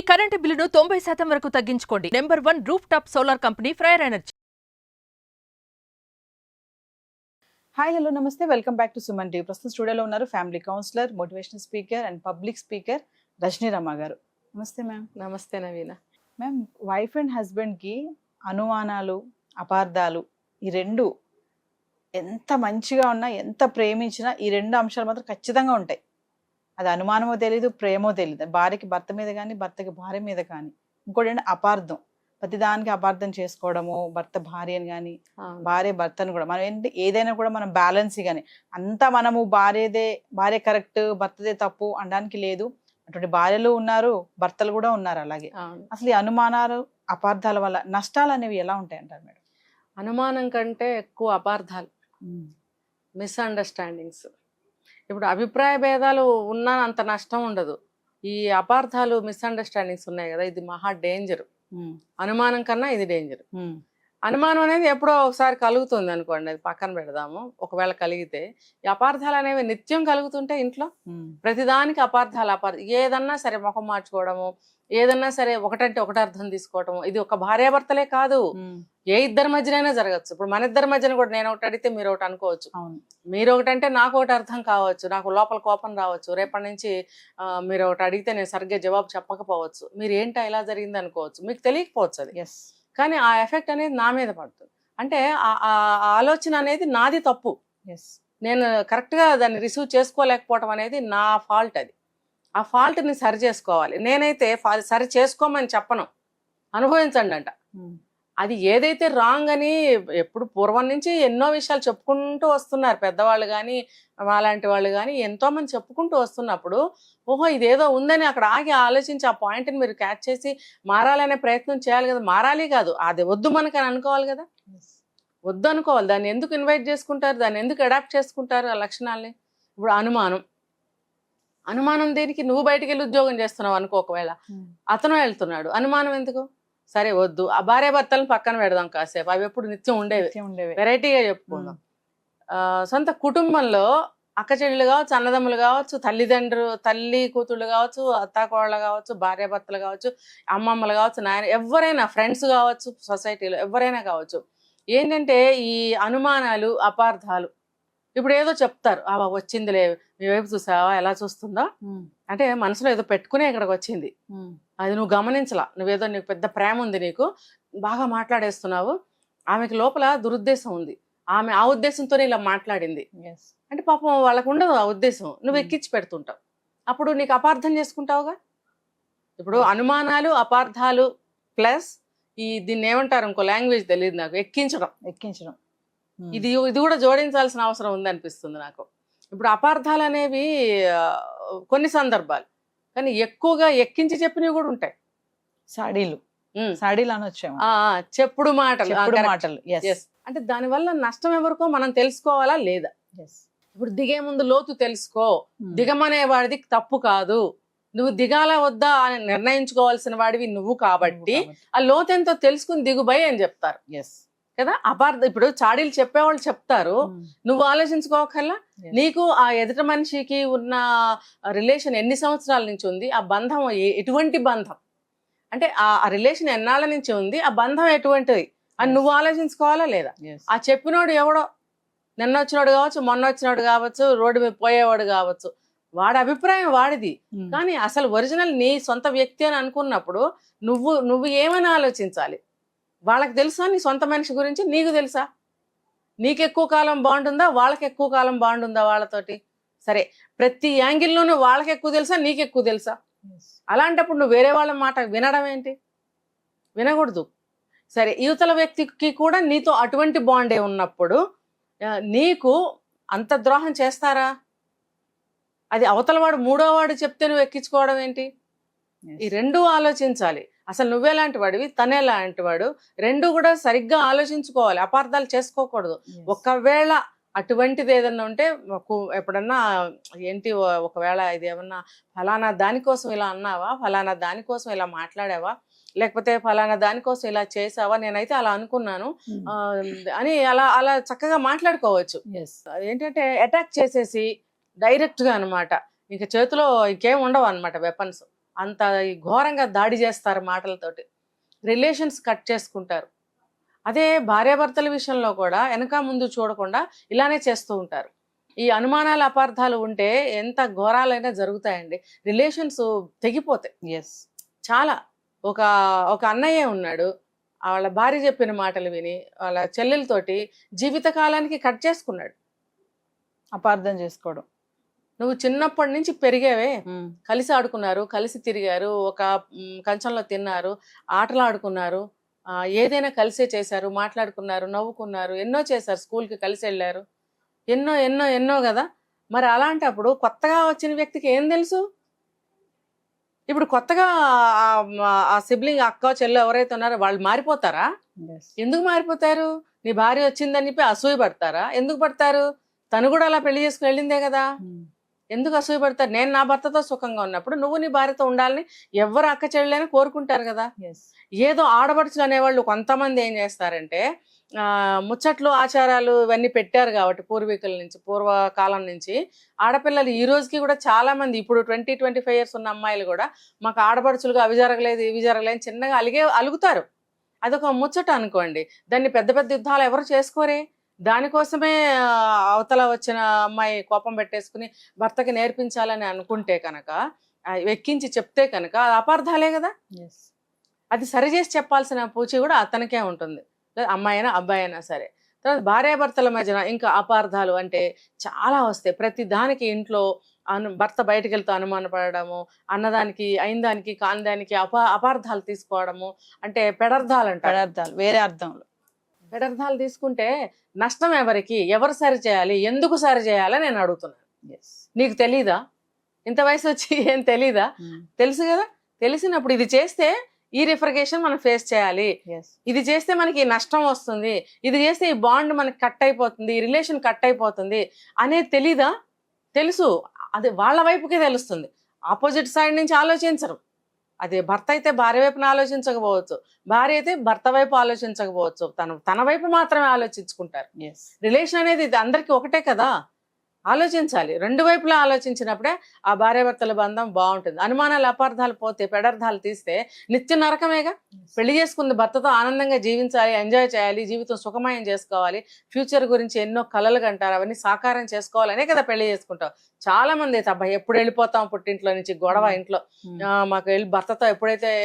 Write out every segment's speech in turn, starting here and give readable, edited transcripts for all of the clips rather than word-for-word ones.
Current బిల్లును 90% వరకు తగ్గించుకోండి. Number 1 roof top solar company Freyr energy. Hi hello namaste welcome back to Suman TV. ప్రస్తుతం స్టూడియోలో ఉన్నారు family counsellor, motivational speaker and public speaker Rajani Rama garu. Namaste ma'am. నమస్తే నవీన. Ma'am, wife and హస్బెండ్కి అనుమానాలు, అపార్థాలు ఈ రెండు ఎంత మంచిగా ఉన్నా, ఎంత ప్రేమించినా ఈ రెండు అంశాలు మాత్రం ఖచ్చితంగా ఉంటాయి. అది అనుమానమో తెలీదు, ప్రేమో తెలీదు. భార్యకి భర్త మీద కానీ, భర్తకి భార్య మీద కానీ. ఇంకోటి ఏంటి అపార్థం, ప్రతిదానికి అపార్థం చేసుకోవడము, భర్త భార్యని కానీ, భార్య భర్తను కూడా. మనం ఏంటి ఏదైనా కూడా మనం బ్యాలెన్స్ కానీ అంతా మనము భార్య కరెక్ట్, భర్తదే తప్పు అనడానికి లేదు. అటువంటి భార్యలు ఉన్నారు, భర్తలు కూడా ఉన్నారు. అలాగే అసలు ఈ అనుమానాలు, అపార్థాల వల్ల నష్టాలు అనేవి ఎలా ఉంటాయి అంటారు మేడం? అనుమానం కంటే ఎక్కువ అపార్థాలు, మిస్అండర్స్టాండింగ్స్. ఇప్పుడు అభిప్రాయ భేదాలు ఉన్నా అంత నష్టం ఉండదు. ఈ అపార్థాలు, మిస్అండర్స్టాండింగ్స్ ఉన్నాయి కదా, ఇది మహా డేంజర్. అనుమానం కన్నా ఇది డేంజర్. అనుమానం అనేది ఎప్పుడో ఒకసారి కలుగుతుంది అనుకోండి, అది పక్కన పెడదాము. ఒకవేళ కలిగితే ఈ అపార్థాలు అనేవి నిత్యం కలుగుతుంటే ఇంట్లో ప్రతిదానికి అపార్థాలు. ఏదన్నా సరే ముఖం మార్చుకోవడము, ఏదన్నా సరే ఒకటంటే ఒకటి అర్థం తీసుకోవటము. ఇది ఒక భార్యాభర్తలే కాదు, ఏ ఇద్దరి మధ్యనైనా జరగచ్చు. ఇప్పుడు మన ఇద్దరి మధ్యన కూడా నేను ఒకటి అడిగితే మీరు ఒకటి అనుకోవచ్చు, మీరు ఒకటంటే నాకు ఒకటి అర్థం కావచ్చు, నాకు లోపల కోపం రావచ్చు. రేపటి నుంచి మీరు ఒకటి అడిగితే నేను సరిగ్గా జవాబు చెప్పకపోవచ్చు, మీరు ఏంటో ఇలా జరిగింది అనుకోవచ్చు, మీకు తెలియకపోవచ్చు అది. కానీ ఆ ఎఫెక్ట్ అనేది నా మీద పడుతుంది. అంటే ఆ ఆలోచన అనేది నాది తప్పు, నేను కరెక్ట్గా దాన్ని రిసీవ్ చేసుకోలేకపోవటం అనేది నా ఫాల్ట్. అది ఆ ఫాల్ట్ని సరి చేసుకోవాలి. నేనైతే సరి చేసుకోమని చెప్పను, అనుభవించండి అంట. అది ఏదైతే రాంగ్ అని ఎప్పుడు పూర్వం నుంచి ఎన్నో విషయాలు చెప్పుకుంటూ వస్తున్నారు పెద్దవాళ్ళు కానీ, అలాంటి వాళ్ళు కానీ ఎంతోమంది చెప్పుకుంటూ వస్తున్నప్పుడు, ఓహో ఇదేదో ఉందని అక్కడ ఆగి ఆలోచించి ఆ పాయింట్ని మీరు క్యాచ్ చేసి మారాలనే ప్రయత్నం చేయాలి కదా. మారాలి కాదు, అది వద్దు మనకని అనుకోవాలి కదా. వద్దు అనుకోవాలి. దాన్ని ఎందుకు ఇన్వైట్ చేసుకుంటారు, దాన్ని ఎందుకు అడాప్ట్ చేసుకుంటారు ఆ లక్షణాలని? ఇప్పుడు అనుమానం దేనికి? నువ్వు బయటికి వెళ్ళి ఉద్యోగం చేస్తున్నావు అనుకో, ఒకవేళ అతను వెళ్తున్నాడు, అనుమానం ఎందుకు? సరే వద్దు, ఆ భార్యాభర్తలను పక్కన పెడదాం కాసేపు, అవి ఎప్పుడు నిత్యం ఉండేవి, వెరైటీగా చెప్పుకుందాం. సొంత కుటుంబంలో అక్క చెల్లెలు కావచ్చు, అన్నదమ్ములు కావచ్చు, తల్లి కూతుళ్ళు కావచ్చు, అత్తాకోళ్ళు కావచ్చు, భార్యాభర్తలు కావచ్చు, అమ్మమ్మలు కావచ్చు, నాయన ఎవరైనా, ఫ్రెండ్స్ కావచ్చు, సొసైటీలో ఎవరైనా కావచ్చు. ఏంటంటే ఈ అనుమానాలు, అపార్థాలు. ఇప్పుడు ఏదో చెప్తారు, వచ్చిందిలే నీ వైపు చూసావా ఎలా చూస్తుందా అంటే మనసులో ఏదో పెట్టుకునే ఇక్కడికి వచ్చింది, అది నువ్వు గమనించలా. నువ్వేదో నీకు పెద్ద ప్రేమ ఉంది, నీకు బాగా మాట్లాడేస్తున్నావు, ఆమెకి లోపల దురుద్దేశం ఉంది, ఆమె ఆ ఉద్దేశంతోనే ఇలా మాట్లాడింది అంటే పాపం వాళ్ళకు ఉండదు ఆ ఉద్దేశం, నువ్వు ఎక్కించి పెడుతుంటావు. అప్పుడు నీకు అపార్థం చేసుకుంటావుగా. ఇప్పుడు అనుమానాలు, అపార్థాలు ప్లస్ దీన్ని ఏమంటారు, ఇంకో లాంగ్వేజ్ తెలియదు నాకు, ఎక్కించడం. ఇది కూడా జోడించాల్సిన అవసరం ఉంది అనిపిస్తుంది నాకు. ఇప్పుడు అపార్థాలు అనేవి కొన్ని సందర్భాలు, కానీ ఎక్కువగా ఎక్కించి చెప్పినవి కూడా ఉంటాయి. సాడీలు అనొచ్చాము, చెప్పుడు మాటలు. అంటే దానివల్ల నష్టం ఎవరికో మనం తెలుసుకోవాలా లేదా? ఇప్పుడు దిగే ముందు లోతు తెలుసుకో, దిగమనేవాడిది తప్పు కాదు, నువ్వు దిగాల వద్దా అని నిర్ణయించుకోవాల్సిన వాడివి నువ్వు కాబట్టి ఆ లోతు ఎంతో తెలుసుకుని దిగుబోయి అని చెప్తారు కదా. ఇప్పుడు చాడీలు చెప్పేవాళ్ళు చెప్తారు, నువ్వు ఆలోచించుకోకల్లా నీకు ఆ ఎదుటి మనిషికి ఉన్న రిలేషన్ ఎన్ని సంవత్సరాల నుంచి ఉంది, ఆ బంధం ఎటువంటి బంధం, అంటే ఆ రిలేషన్ ఎన్నాళ్ళ నుంచి ఉంది, ఆ బంధం ఎటువంటిది అని నువ్వు ఆలోచించుకోవాలా లేదా? ఆ చెప్పినోడు ఎవడో, నిన్న వచ్చినోడు కావచ్చు, మొన్న వచ్చినోడు కావచ్చు, రోడ్డు మీద పోయేవాడు కావచ్చు, వాడి అభిప్రాయం వాడిది. కానీ అసలు ఒరిజినల్ నీ సొంత వ్యక్తి అని అనుకున్నప్పుడు నువ్వు ఏమని ఆలోచించాలి? వాళ్ళకి తెలుసా నీ సొంత మనిషి గురించి? నీకు తెలుసా? నీకు ఎక్కువ కాలం బాగుంటుందా, వాళ్ళకి ఎక్కువ కాలం బాగుంటుందా వాళ్ళతోటి? సరే, ప్రతి యాంగిల్లోనూ వాళ్ళకి ఎక్కువ తెలుసా, నీకు ఎక్కువ తెలుసా? అలాంటప్పుడు నువ్వు వేరే వాళ్ళ మాట వినడం ఏంటి? వినకూడదు. సరే, యువతల వ్యక్తికి కూడా నీతో అటువంటి బాండే ఉన్నప్పుడు నీకు అంత ద్రోహం చేస్తారా? అది అవతలవాడు మూడోవాడు చెప్తే నువ్వు ఎక్కించుకోవడం ఏంటి? ఈ రెండూ ఆలోచించాలి. అసలు నువ్వేలాంటి వాడివి, తనేలాంటి వాడు, రెండు కూడా సరిగ్గా ఆలోచించుకోవాలి, అపార్థాలు చేసుకోకూడదు. ఒకవేళ అటువంటిది ఏదన్నా ఉంటే ఎప్పుడన్నా ఏంటి, ఒకవేళ ఇది ఏమన్నా ఫలానా దానికోసం ఇలా అన్నావా, ఫలానా దానికోసం ఇలా మాట్లాడావా, లేకపోతే ఫలానా దానికోసం ఇలా చేసావా, నేనైతే అలా అనుకున్నాను అని అలా చక్కగా మాట్లాడుకోవచ్చు. ఏంటంటే అటాక్ చేసేసి డైరెక్ట్గా అనమాట, ఇంకా చేతిలో ఇంకేం ఉండవు అనమాట వెపన్స్. అంత ఘోరంగా దాడి చేస్తారు మాటలతోటి, రిలేషన్స్ కట్ చేసుకుంటారు. అదే భార్యాభర్తల విషయంలో కూడా వెనక ముందు చూడకుండా ఇలానే చేస్తూ ఉంటారు. ఈ అనుమానాలు అపార్థాలు ఉంటే ఎంత ఘోరాలైనా జరుగుతాయండి, రిలేషన్స్ తెగిపోతాయి. ఎస్. చాలా ఒక అన్నయ్య ఉన్నాడు, వాళ్ళ భార్య చెప్పిన మాటలు విని వాళ్ళ చెల్లెలతోటి జీవితకాలానికి కట్ చేసుకున్నాడు. అపార్థం చేసుకోవడం. నువ్వు చిన్నప్పటి నుంచి పెరిగావే, కలిసి ఆడుకున్నారు, కలిసి తిరిగారు, ఒక కంచంలో తిన్నారు, ఆటలు ఆడుకున్నారు, ఏదైనా కలిసే చేశారు, మాట్లాడుకున్నారు, నవ్వుకున్నారు, ఎన్నో చేశారు, స్కూల్కి కలిసి వెళ్ళారు, ఎన్నో ఎన్నో ఎన్నో కదా. మరి అలాంటప్పుడు కొత్తగా వచ్చిన వ్యక్తికి ఏం తెలుసు? ఇప్పుడు కొత్తగా ఆ సిబ్లింగ్ అక్క చెల్లు ఎవరైతే ఉన్నారో వాళ్ళు మారిపోతారా? ఎందుకు మారిపోతారు? నీ భార్య వచ్చిందని చెప్పి అసూయ పడతారా? ఎందుకు పడతారు? తను కూడా అలా పెళ్లి చేసుకుని వెళ్ళిందే కదా, ఎందుకు అసూయ పడతారు? నేను నా భర్తతో సుఖంగా ఉన్నప్పుడు నువ్వు నీ భార్యతో ఉండాలని ఎవరు అక్క చెల్లెలని కోరుకుంటారు కదా. ఏదో ఆడపడుచులు అనేవాళ్ళు కొంతమంది ఏం చేస్తారంటే ముచ్చట్లు ఆచారాలు ఇవన్నీ పెట్టారు కాబట్టి పూర్వీకుల నుంచి, పూర్వకాలం నుంచి ఆడపిల్లలు ఈ రోజుకి కూడా చాలా మంది ఇప్పుడు 20-25 years ఉన్న అమ్మాయిలు కూడా మాకు ఆడపడుచులుగా అవి జరగలేదు ఇవి జరగలేదు చిన్నగా అలుగుతారు. అదొక ముచ్చట అనుకోండి, దాన్ని పెద్ద పెద్ద యుద్ధాలు ఎవరు చేసుకోరే. దానికోసమే అవతల వచ్చిన అమ్మాయి కోపం పెట్టేసుకుని భర్తకి నేర్పించాలని అనుకుంటే కనుక, ఎక్కించి చెప్తే కనుక అపార్థాలే కదా. అది సరిచేసి చెప్పాల్సిన పూచి కూడా అతనికే ఉంటుంది, అమ్మాయి అయినా అబ్బాయి అయినా సరే. తర్వాత భార్యాభర్తల మధ్యన ఇంకా అపార్థాలు అంటే చాలా వస్తాయి. ప్రతి దానికి ఇంట్లో భర్త బయటకు వెళ్తూ అనుమానపడము, అన్నదానికి అయిన దానికి కాని దానికి అపార్థాలు తీసుకోవడము, అంటే పెడర్థాలు అంటారు. పెడర్థాలు వేరే అర్థంలో. పెడర్థాలు తీసుకుంటే నష్టం ఎవరికి, ఎవరు సరి చేయాలి, ఎందుకు సరి చేయాలని నేను అడుగుతున్నాను. నీకు తెలీదా? ఇంత వయసు వచ్చి ఏం తెలీదా? తెలుసు కదా. తెలిసినప్పుడు ఇది చేస్తే ఈ రిఫర్గేషన్ మనం ఫేస్ చేయాలి, ఇది చేస్తే మనకి నష్టం వస్తుంది, ఇది చేస్తే ఈ బాండ్ మనకి కట్ అయిపోతుంది, ఈ రిలేషన్ కట్ అయిపోతుంది అనేది తెలీదా? తెలుసు. అది వాళ్ళ వైపుకే తెలుస్తుంది, ఆపోజిట్ సైడ్ నుంచి ఆలోచించరు. అదే భర్త అయితే భార్య వైపున ఆలోచించకపోవచ్చు, భార్య అయితే భర్త వైపు ఆలోచించకపోవచ్చు, తన వైపు మాత్రమే ఆలోచించుకుంటారు. రిలేషన్ అనేది ఇది అందరికీ ఒకటే కదా, ఆలోచించాలి. రెండు వైపులా ఆలోచించినప్పుడే ఆ భార్యాభర్తల బంధం బాగుంటుంది. అనుమానాలు అపార్థాలు పోతే, పెడర్థాలు తీస్తే నిత్య నరకమేగా. పెళ్లి చేసుకున్న భర్తతో ఆనందంగా జీవించాలి, ఎంజాయ్ చేయాలి, జీవితం సుఖమయం చేసుకోవాలి, ఫ్యూచర్ గురించి ఎన్నో కలలు కంటారు, అవన్నీ సాకారం చేసుకోవాలనే కదా పెళ్లి చేసుకుంటాం. చాలా మంది అయితే అబ్బాయి ఎప్పుడు వెళ్ళిపోతాం పుట్టింట్లో నుంచి, గొడవ ఇంట్లో, మాకు వెళ్ళి భర్తతో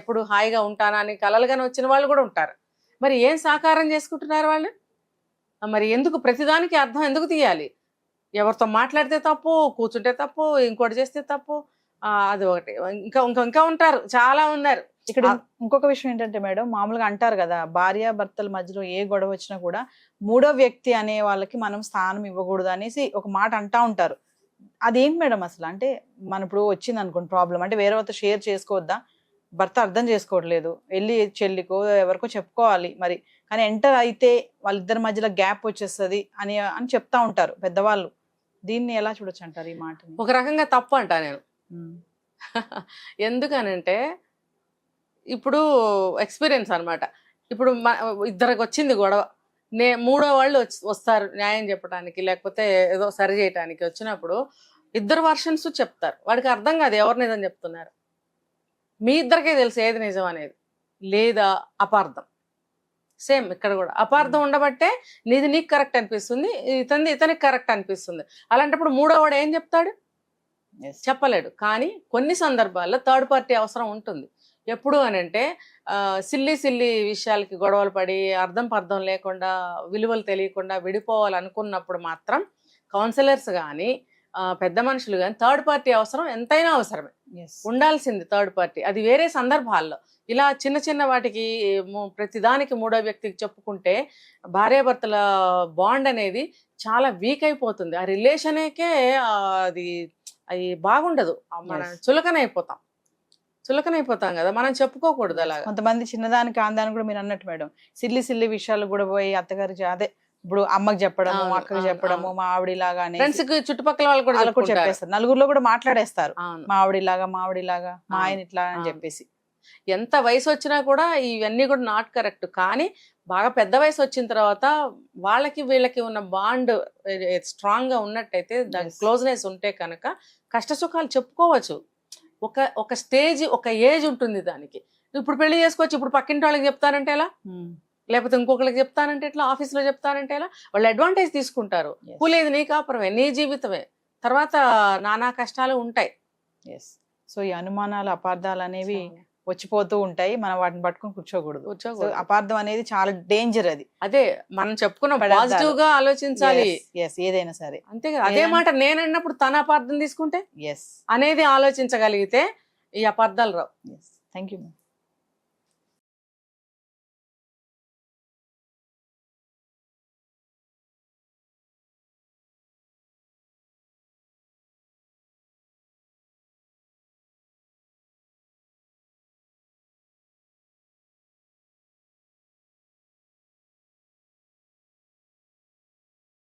ఎప్పుడు హాయిగా ఉంటానా అని కలలుగానే వచ్చిన వాళ్ళు కూడా ఉంటారు. మరి ఏం సాకారం చేసుకుంటున్నారు వాళ్ళు? మరి ఎందుకు ప్రతిదానికి అర్థం ఎందుకు తీయాలి? ఎవరితో మాట్లాడితే తప్పు, కూర్చుంటే తప్పు, ఇంకోటి చేస్తే తప్పు, అది ఒకటి. ఇంకా ఉంటారు, చాలా ఉన్నారు. ఇక్కడ ఇంకొక విషయం ఏంటంటే మేడం, మామూలుగా అంటారు కదా, భార్య భర్తల మధ్యలో ఏ గొడవ వచ్చినా కూడా మూడో వ్యక్తి అనే వాళ్ళకి మనం స్థానం ఇవ్వకూడదు అనేసి ఒక మాట అంటా ఉంటారు. అదేంటి మేడం అసలు? అంటే మనం ఇప్పుడు వచ్చింది అనుకోండి ప్రాబ్లం, అంటే వేరే వాళ్ళతో షేర్ చేసుకోవద్దా? భర్త అర్థం చేసుకోవట్లేదు, వెళ్ళి చెల్లికో ఎవరికో చెప్పుకోవాలి మరి, కానీ ఎంటర్ అయితే వాళ్ళిద్దరి మధ్యలో గ్యాప్ వచ్చేస్తుంది అని చెప్తా ఉంటారు పెద్దవాళ్ళు. దీన్ని ఎలా చూడొచ్చు అంటారు ఈ మాట? ఒక రకంగా తప్పు అంటా నేను. ఎందుకనంటే ఇప్పుడు ఎక్స్పీరియన్స్ అనమాట. ఇప్పుడు ఇద్దరికి వచ్చింది గొడవ, మూడో వాళ్ళు వస్తారు న్యాయం చెప్పడానికి, లేకపోతే ఏదో సరి చేయడానికి వచ్చినప్పుడు ఇద్దరు వర్షన్స్ చెప్తారు. వాడికి అర్థం కాదు ఎవరు నిజం చెప్తున్నారు. మీ ఇద్దరికే తెలుసు ఏది నిజం అనేది, లేదా అపార్థం. సేమ్ ఇక్కడ కూడా అపార్థం ఉండబట్టే నీది నీకు కరెక్ట్ అనిపిస్తుంది, ఇతనికి కరెక్ట్ అనిపిస్తుంది. అలాంటప్పుడు మూడో వాడు ఏం చెప్తాడు? చెప్పలేడు. కానీ కొన్ని సందర్భాల్లో థర్డ్ పార్టీ అవసరం ఉంటుంది. ఎప్పుడు అని అంటే సిల్లి విషయాలకి గొడవలు పడి అర్థం పర్థం లేకుండా, విలువలు తెలియకుండా విడిపోవాలనుకున్నప్పుడు మాత్రం కౌన్సిలర్స్ కానీ పెద్ద మనుషులు కానీ థర్డ్ పార్టీ అవసరం ఎంతైనా అవసరమే, ఉండాల్సింది థర్డ్ పార్టీ. అది వేరే సందర్భాల్లో. ఇలా చిన్న చిన్న వాటికి ప్రతిదానికి మూడో వ్యక్తికి చెప్పుకుంటే భార్యాభర్తల బాండ్ అనేది చాలా వీక్ అయిపోతుంది. ఆ రిలేషనేకే అది బాగుండదు. మనం చులకనైపోతాం కదా, మనం చెప్పుకోకూడదు అలా. కొంతమంది చిన్నదానికి ఆందానికి కూడా మీరు అన్నట్టు మేడం, సిల్లి విషయాలు కూడా పోయి అత్తగారి అదే ఇప్పుడు అమ్మకి చెప్పడము, అక్కకి చెప్పడము, మా ఆవిడిలాగా చుట్టుపక్కల వాళ్ళు కూడా చెప్పేస్తారు, నలుగురిలో కూడా మాట్లాడేస్తారు, మా ఆవిడిలాగా మా ఆయన ఇట్లా అని చెప్పేసి. ఎంత వయసు వచ్చినా కూడా ఇవన్నీ కూడా నాట్ కరెక్ట్. కానీ బాగా పెద్ద వయసు వచ్చిన తర్వాత వాళ్ళకి వీళ్ళకి ఉన్న బాండ్ స్ట్రాంగ్ గా ఉన్నట్టయితే, దాని క్లోజ్నెస్ ఉంటే కనుక కష్ట సుఖాలు చెప్పుకోవచ్చు. ఒక స్టేజ్, ఒక ఏజ్ ఉంటుంది దానికి. ఇప్పుడు పెళ్లి చేసుకోవచ్చు, ఇప్పుడు పక్కింటి వాళ్ళకి చెప్తానంటే ఎలా, లేకపోతే ఇంకొకరికి చెప్తానంటే ఎట్లా, ఆఫీస్లో చెప్తానంటే ఎలా, వాళ్ళు అడ్వాంటేజ్ తీసుకుంటారు. కూలేది నీ కాపురమే, నీ జీవితమే, తర్వాత నానా కష్టాలు ఉంటాయి. సో ఈ అనుమానాలు అపార్థాలు అనేవి వచ్చిపోతూ ఉంటాయి, మనం వాటిని పట్టుకొని కూర్చోకూడదు. So, అపార్థం అనేది చాలా డేంజర్. అది అదే మనం చెప్పుకున్న పాజిటివ్ గా ఆలోచించాలి. ఏదైనా సరే అంతే కదా. అదే మాట నేను అన్నప్పుడు తన అపార్థం తీసుకుంటే ఎస్ అనేది ఆలోచించగలిగితే ఈ అపార్థాలు రావు. Thank you.